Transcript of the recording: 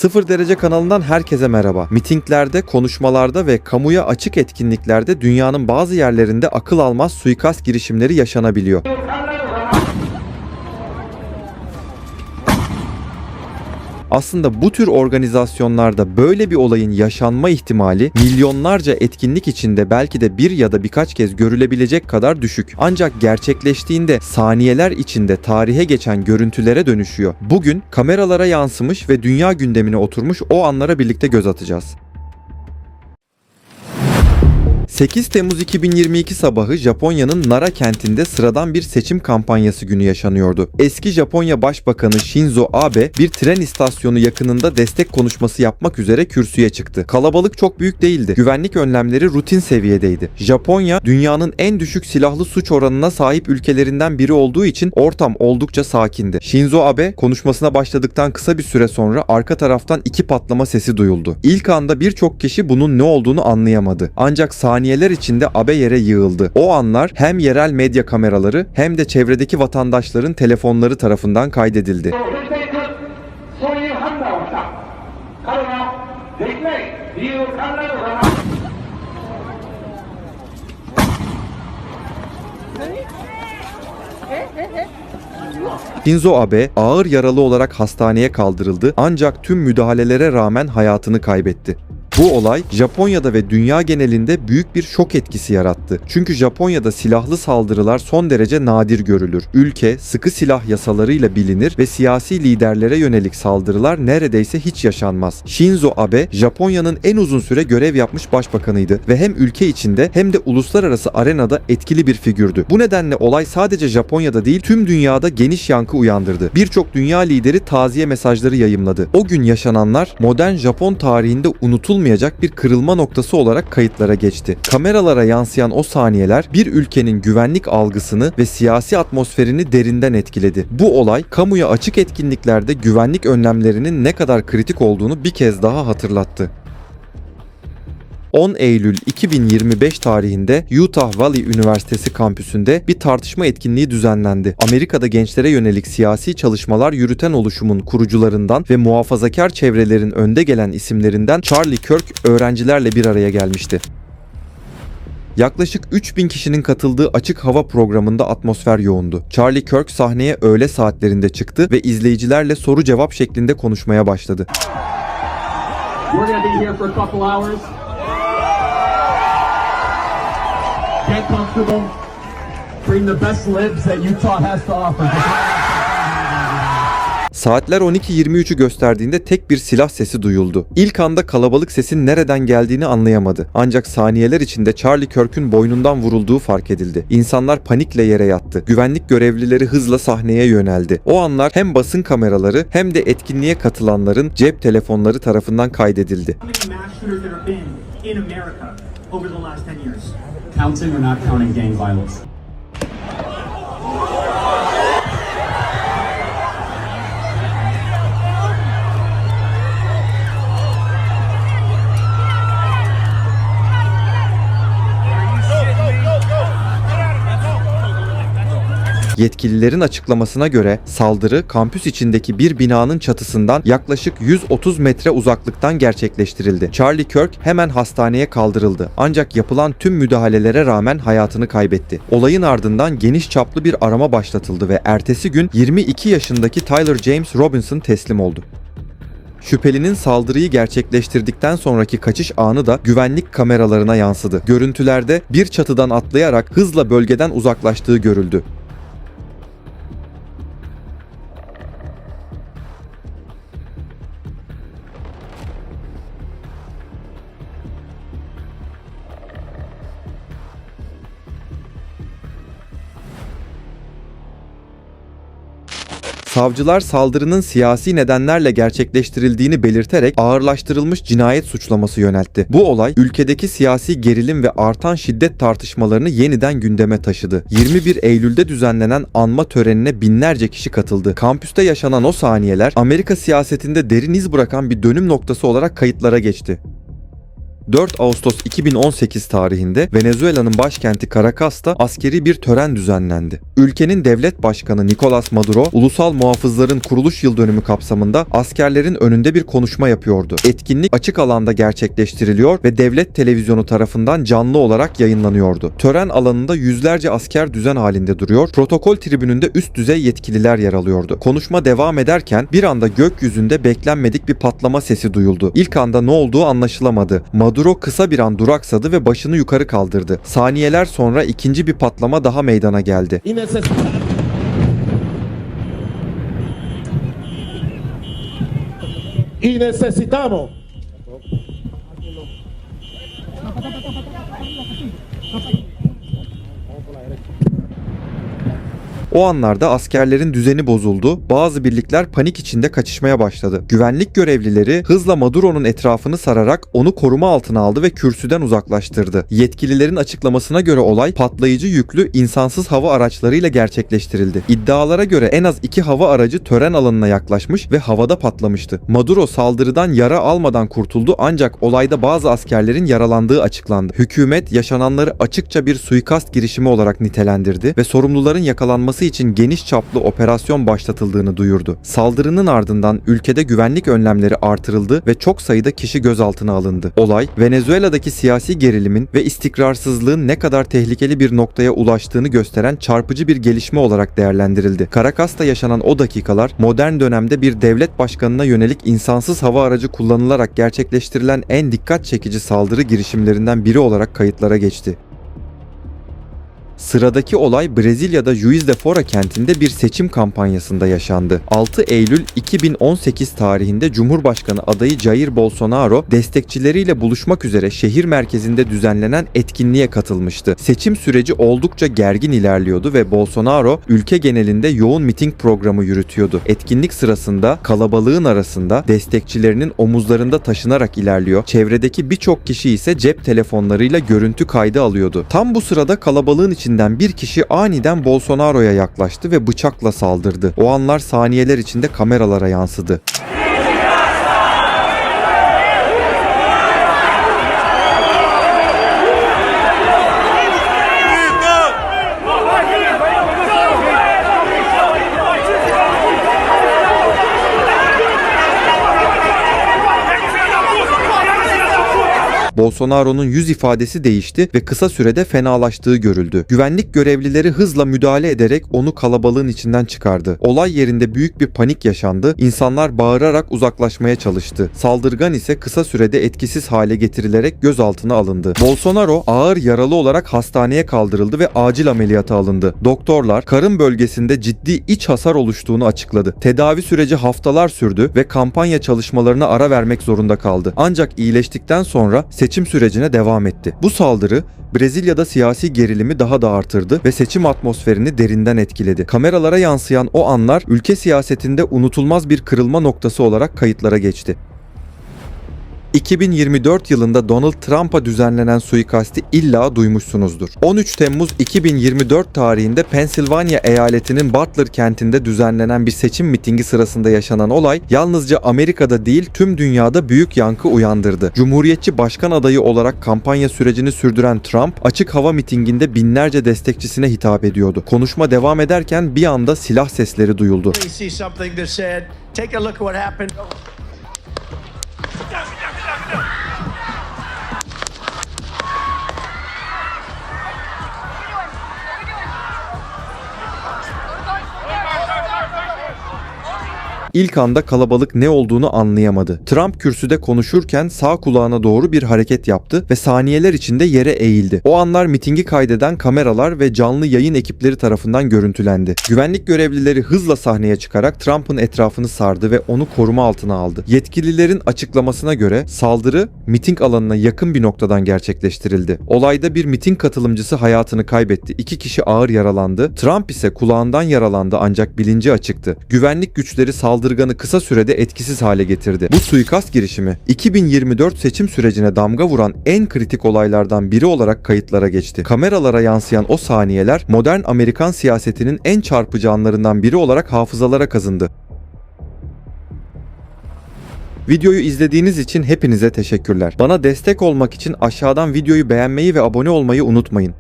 Sıfır Derece kanalından herkese merhaba. Mitinglerde, konuşmalarda ve kamuya açık etkinliklerde dünyanın bazı yerlerinde akıl almaz suikast girişimleri yaşanabiliyor. Aslında bu tür organizasyonlarda böyle bir olayın yaşanma ihtimali milyonlarca etkinlik içinde belki de bir ya da birkaç kez görülebilecek kadar düşük. Ancak gerçekleştiğinde saniyeler içinde tarihe geçen görüntülere dönüşüyor. Bugün kameralara yansımış ve dünya gündemine oturmuş o anlara birlikte göz atacağız. 8 Temmuz 2022 sabahı Japonya'nın Nara kentinde sıradan bir seçim kampanyası günü yaşanıyordu. Eski Japonya Başbakanı Shinzo Abe bir tren istasyonu yakınında destek konuşması yapmak üzere kürsüye çıktı. Kalabalık çok büyük değildi. Güvenlik önlemleri rutin seviyedeydi. Japonya dünyanın en düşük silahlı suç oranına sahip ülkelerinden biri olduğu için ortam oldukça sakindi. Shinzo Abe konuşmasına başladıktan kısa bir süre sonra arka taraftan iki patlama sesi duyuldu. İlk anda birçok kişi bunun ne olduğunu anlayamadı. Ancak saniyeler içinde Abe yere yığıldı. O anlar hem yerel medya kameraları hem de çevredeki vatandaşların telefonları tarafından kaydedildi. Shinzo Abe ağır yaralı olarak hastaneye kaldırıldı ancak tüm müdahalelere rağmen hayatını kaybetti. Bu olay Japonya'da ve dünya genelinde büyük bir şok etkisi yarattı. Çünkü Japonya'da silahlı saldırılar son derece nadir görülür. Ülke sıkı silah yasalarıyla bilinir ve siyasi liderlere yönelik saldırılar neredeyse hiç yaşanmaz. Shinzo Abe, Japonya'nın en uzun süre görev yapmış başbakanıydı ve hem ülke içinde hem de uluslararası arenada etkili bir figürdü. Bu nedenle olay sadece Japonya'da değil tüm dünyada geniş yankı uyandırdı. Birçok dünya lideri taziye mesajları yayımladı. O gün yaşananlar modern Japon tarihinde unutulmayacak bir kırılma noktası olarak kayıtlara geçti. Kameralara yansıyan o saniyeler bir ülkenin güvenlik algısını ve siyasi atmosferini derinden etkiledi. Bu olay kamuya açık etkinliklerde güvenlik önlemlerinin ne kadar kritik olduğunu bir kez daha hatırlattı. 10 Eylül 2025 tarihinde Utah Valley Üniversitesi kampüsünde bir tartışma etkinliği düzenlendi. Amerika'da gençlere yönelik siyasi çalışmalar yürüten oluşumun kurucularından ve muhafazakar çevrelerin önde gelen isimlerinden Charlie Kirk öğrencilerle bir araya gelmişti. Yaklaşık 3000 kişinin katıldığı açık hava programında atmosfer yoğundu. Charlie Kirk sahneye öğle saatlerinde çıktı ve izleyicilerle soru cevap şeklinde konuşmaya başladı. Get comfortable. Bring the best libs that Utah has to offer. Saatler 12:23'ü gösterdiğinde tek bir silah sesi duyuldu. İlk anda kalabalık sesin nereden geldiğini anlayamadı. Ancak saniyeler içinde Charlie Kirk'ün boynundan vurulduğu fark edildi. İnsanlar panikle yere yattı. Güvenlik görevlileri hızla sahneye yöneldi. O anlar hem basın kameraları hem de etkinliğe katılanların cep telefonları tarafından kaydedildi. Counting or not counting gang violence? Yetkililerin açıklamasına göre saldırı kampüs içindeki bir binanın çatısından yaklaşık 130 metre uzaklıktan gerçekleştirildi. Charlie Kirk hemen hastaneye kaldırıldı ancak yapılan tüm müdahalelere rağmen hayatını kaybetti. Olayın ardından geniş çaplı bir arama başlatıldı ve ertesi gün 22 yaşındaki Tyler James Robinson teslim oldu. Şüphelinin saldırıyı gerçekleştirdikten sonraki kaçış anı da güvenlik kameralarına yansıdı. Görüntülerde bir çatıdan atlayarak hızla bölgeden uzaklaştığı görüldü. Savcılar saldırının siyasi nedenlerle gerçekleştirildiğini belirterek ağırlaştırılmış cinayet suçlaması yöneltti. Bu olay ülkedeki siyasi gerilim ve artan şiddet tartışmalarını yeniden gündeme taşıdı. 21 Eylül'de düzenlenen anma törenine binlerce kişi katıldı. Kampüste yaşanan o saniyeler Amerika siyasetinde derin iz bırakan bir dönüm noktası olarak kayıtlara geçti. 4 Ağustos 2018 tarihinde Venezuela'nın başkenti Caracas'ta askeri bir tören düzenlendi. Ülkenin devlet başkanı Nicolas Maduro, ulusal muhafızların kuruluş yıl dönümü kapsamında askerlerin önünde bir konuşma yapıyordu. Etkinlik açık alanda gerçekleştiriliyor ve devlet televizyonu tarafından canlı olarak yayınlanıyordu. Tören alanında yüzlerce asker düzen halinde duruyor, protokol tribününde üst düzey yetkililer yer alıyordu. Konuşma devam ederken bir anda gökyüzünde beklenmedik bir patlama sesi duyuldu. İlk anda ne olduğu anlaşılamadı. Maduro kısa bir an duraksadı ve başını yukarı kaldırdı. Saniyeler sonra ikinci bir patlama daha meydana geldi. Y necesitamos O anlarda askerlerin düzeni bozuldu, bazı birlikler panik içinde kaçışmaya başladı. Güvenlik görevlileri hızla Maduro'nun etrafını sararak onu koruma altına aldı ve kürsüden uzaklaştırdı. Yetkililerin açıklamasına göre olay patlayıcı yüklü insansız hava araçlarıyla gerçekleştirildi. İddialara göre en az 2 hava aracı tören alanına yaklaşmış ve havada patlamıştı. Maduro saldırıdan yara almadan kurtuldu ancak olayda bazı askerlerin yaralandığı açıklandı. Hükümet yaşananları açıkça bir suikast girişimi olarak nitelendirdi ve sorumluların yakalanması için geniş çaplı operasyon başlatıldığını duyurdu. Saldırının ardından ülkede güvenlik önlemleri artırıldı ve çok sayıda kişi gözaltına alındı. Olay, Venezuela'daki siyasi gerilimin ve istikrarsızlığın ne kadar tehlikeli bir noktaya ulaştığını gösteren çarpıcı bir gelişme olarak değerlendirildi. Caracas'ta yaşanan o dakikalar, modern dönemde bir devlet başkanına yönelik insansız hava aracı kullanılarak gerçekleştirilen en dikkat çekici saldırı girişimlerinden biri olarak kayıtlara geçti. Sıradaki olay Brezilya'da Juiz de Fora kentinde bir seçim kampanyasında yaşandı. 6 Eylül 2018 tarihinde Cumhurbaşkanı adayı Jair Bolsonaro destekçileriyle buluşmak üzere şehir merkezinde düzenlenen etkinliğe katılmıştı. Seçim süreci oldukça gergin ilerliyordu ve Bolsonaro ülke genelinde yoğun miting programı yürütüyordu. Etkinlik sırasında kalabalığın arasında destekçilerinin omuzlarında taşınarak ilerliyor. Çevredeki birçok kişi ise cep telefonlarıyla görüntü kaydı alıyordu. Tam bu sırada kalabalığın içinden bir kişi aniden Bolsonaro'ya yaklaştı ve bıçakla saldırdı. O anlar saniyeler içinde kameralara yansıdı. Bolsonaro'nun yüz ifadesi değişti ve kısa sürede fenalaştığı görüldü. Güvenlik görevlileri hızla müdahale ederek onu kalabalığın içinden çıkardı. Olay yerinde büyük bir panik yaşandı. İnsanlar bağırarak uzaklaşmaya çalıştı. Saldırgan ise kısa sürede etkisiz hale getirilerek gözaltına alındı. Bolsonaro ağır yaralı olarak hastaneye kaldırıldı ve acil ameliyata alındı. Doktorlar karın bölgesinde ciddi iç hasar oluştuğunu açıkladı. Tedavi süreci haftalar sürdü ve kampanya çalışmalarına ara vermek zorunda kaldı. Ancak iyileştikten sonra seçim sürecine devam etti. Bu saldırı Brezilya'da siyasi gerilimi daha da artırdı ve seçim atmosferini derinden etkiledi. Kameralara yansıyan o anlar ülke siyasetinde unutulmaz bir kırılma noktası olarak kayıtlara geçti. 2024 yılında Donald Trump'a düzenlenen suikasti illa duymuşsunuzdur. 13 Temmuz 2024 tarihinde Pensilvanya eyaletinin Butler kentinde düzenlenen bir seçim mitingi sırasında yaşanan olay yalnızca Amerika'da değil tüm dünyada büyük yankı uyandırdı. Cumhuriyetçi başkan adayı olarak kampanya sürecini sürdüren Trump, açık hava mitinginde binlerce destekçisine hitap ediyordu. Konuşma devam ederken bir anda silah sesleri duyuldu. İlk anda kalabalık ne olduğunu anlayamadı. Trump kürsüde konuşurken sağ kulağına doğru bir hareket yaptı ve saniyeler içinde yere eğildi. O anlar mitingi kaydeden kameralar ve canlı yayın ekipleri tarafından görüntülendi. Güvenlik görevlileri hızla sahneye çıkarak Trump'ın etrafını sardı ve onu koruma altına aldı. Yetkililerin açıklamasına göre saldırı miting alanına yakın bir noktadan gerçekleştirildi. Olayda bir miting katılımcısı hayatını kaybetti. 2 kişi ağır yaralandı. Trump ise kulağından yaralandı ancak bilinci açıktı. Güvenlik güçleri saldırganı kısa sürede etkisiz hale getirdi. Bu suikast girişimi 2024 seçim sürecine damga vuran en kritik olaylardan biri olarak kayıtlara geçti. Kameralara yansıyan o saniyeler modern Amerikan siyasetinin en çarpıcı anlarından biri olarak hafızalara kazındı. Videoyu izlediğiniz için hepinize teşekkürler. Bana destek olmak için aşağıdan videoyu beğenmeyi ve abone olmayı unutmayın.